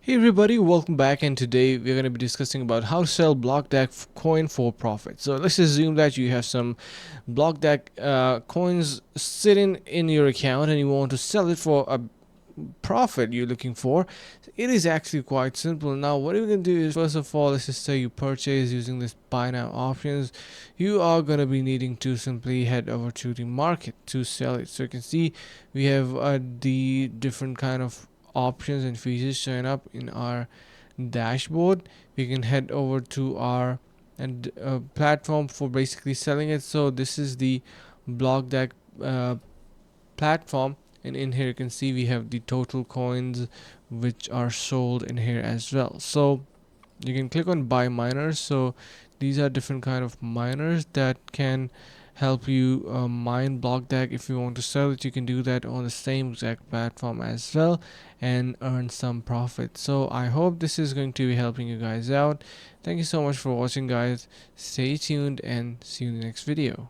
Hey everybody, welcome back, and today we're going to be discussing about how to sell BlockDAG coin for profit. So let's assume that you have some BlockDAG coins sitting in your account and you want to sell it for a profit you're looking for. It is actually quite simple. Now what we're going to do is, first of all, let's just say you purchase using this buy now options. You are going to be needing to simply head over to the market to sell it. So you can see we have the different kind of options and features showing up in our dashboard. We can head over to our platform for basically selling it. So this is the BlockDAG platform, and in here you can see we have the total coins which are sold in here as well. So you can click on buy miners. So these are different kind of miners that can help you mine BlockDAG. If you want to sell it, you can do that on the same exact platform as well and earn some profit. So I hope this is going to be helping you guys out. Thank you so much for watching, guys. Stay tuned and see you in the next video.